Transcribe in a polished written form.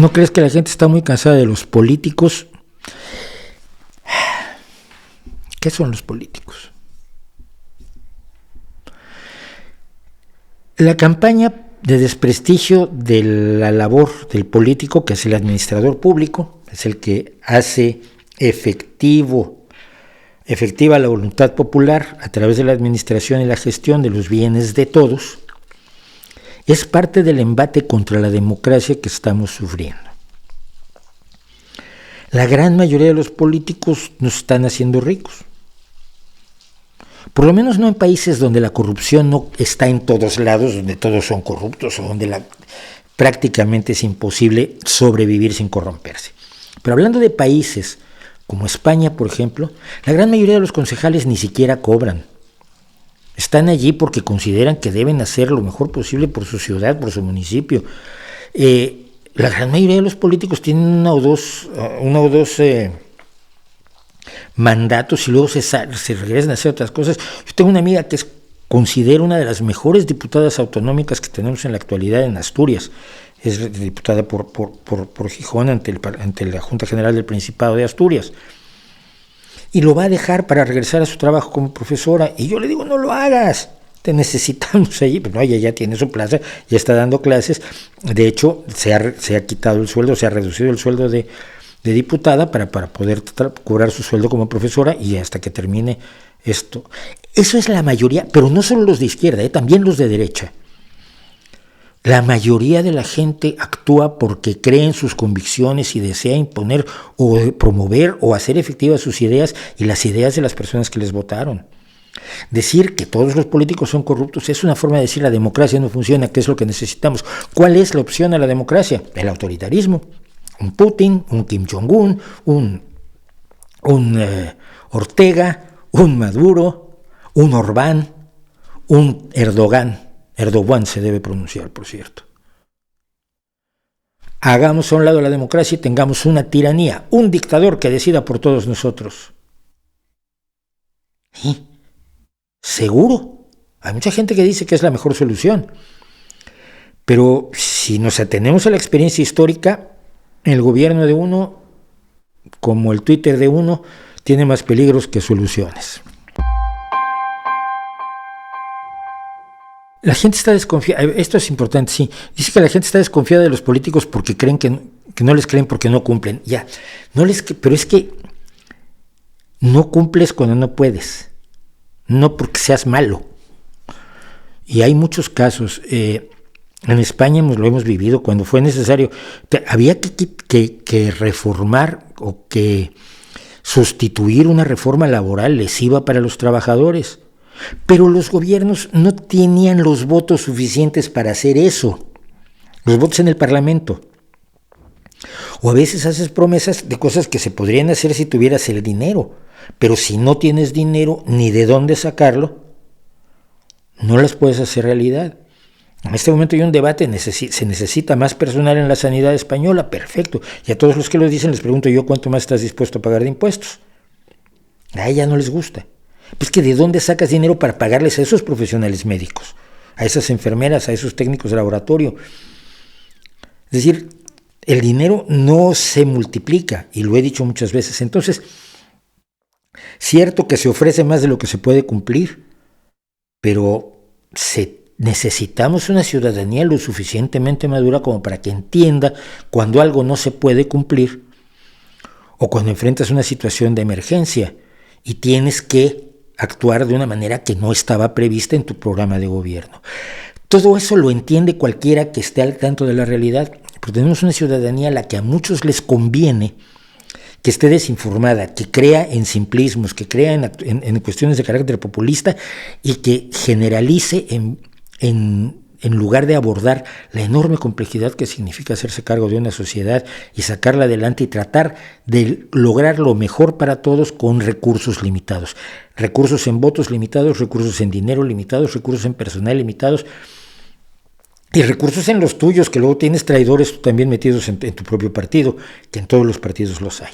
¿No crees que la gente está muy cansada de los políticos? ¿Qué son los políticos? La campaña de desprestigio de la labor del político, que es el administrador público, es el que hace efectiva la voluntad popular a través de la administración y la gestión de los bienes de todos, es parte del embate contra la democracia que estamos sufriendo. La gran mayoría de los políticos nos están haciendo ricos. Por lo menos no en países donde la corrupción no está en todos lados, donde todos son corruptos o donde prácticamente es imposible sobrevivir sin corromperse. Pero hablando de países como España, por ejemplo, la gran mayoría de los concejales ni siquiera cobran. Están allí porque consideran que deben hacer lo mejor posible por su ciudad, por su municipio. La gran mayoría de los políticos tienen una o dos mandatos y luego se regresan a hacer otras cosas. Yo tengo una amiga que considero una de las mejores diputadas autonómicas que tenemos en la actualidad en Asturias. Es diputada por Gijón ante la Junta General del Principado de Asturias. Y lo va a dejar para regresar a su trabajo como profesora. Y yo le digo, no lo hagas, te necesitamos allí. Pero no, ella ya tiene su plaza, ya está dando clases. De hecho, se ha quitado el sueldo, se ha reducido el sueldo de diputada para poder cobrar su sueldo como profesora y hasta que termine esto. Eso es la mayoría, pero no solo los de izquierda, también los de derecha. La mayoría de la gente actúa porque cree en sus convicciones y desea imponer o promover o hacer efectivas sus ideas y las ideas de las personas que les votaron. Decir que todos los políticos son corruptos es una forma de decir la democracia no funciona, que es lo que necesitamos. ¿Cuál es la opción a la democracia? El autoritarismo. Un Putin, un Kim Jong-un, un Ortega, un Maduro, un Orbán, un Erdogan se debe pronunciar, por cierto. Hagamos a un lado la democracia y tengamos una tiranía, un dictador que decida por todos nosotros. ¿Sí? Seguro. Hay mucha gente que dice que es la mejor solución. Pero si nos atenemos a la experiencia histórica, el gobierno de uno, como el Twitter de uno, tiene más peligros que soluciones. La gente está desconfiada, esto es importante, sí. Dice que la gente está desconfiada de los políticos porque creen que no les creen porque no cumplen. Ya, pero es que no cumples cuando no puedes, no porque seas malo. Y hay muchos casos. En España lo hemos vivido cuando fue necesario. Había que reformar o que sustituir una reforma laboral lesiva para los trabajadores. Pero los gobiernos no tenían los votos suficientes para hacer eso. Los votos en el Parlamento. O a veces haces promesas de cosas que se podrían hacer si tuvieras el dinero. Pero si no tienes dinero ni de dónde sacarlo, no las puedes hacer realidad. En este momento hay un debate, se necesita más personal en la sanidad española, perfecto. Y a todos los que lo dicen les pregunto yo, ¿cuánto más estás dispuesto a pagar de impuestos? A ella no les gusta. Pues que ¿de dónde sacas dinero para pagarles a esos profesionales médicos? A esas enfermeras, a esos técnicos de laboratorio. Es decir, el dinero no se multiplica, y lo he dicho muchas veces. Entonces, cierto que se ofrece más de lo que se puede cumplir, pero necesitamos una ciudadanía lo suficientemente madura como para que entienda cuando algo no se puede cumplir o cuando enfrentas una situación de emergencia y tienes que actuar de una manera que no estaba prevista en tu programa de gobierno. Todo eso lo entiende cualquiera que esté al tanto de la realidad, pero tenemos una ciudadanía a la que a muchos les conviene que esté desinformada, que crea en simplismos, que crea en cuestiones de carácter populista y que generalice en lugar de abordar la enorme complejidad que significa hacerse cargo de una sociedad y sacarla adelante y tratar de lograr lo mejor para todos con recursos limitados. Recursos en votos limitados, recursos en dinero limitados, recursos en personal limitados y recursos en los tuyos, que luego tienes traidores también metidos en tu propio partido, que en todos los partidos los hay.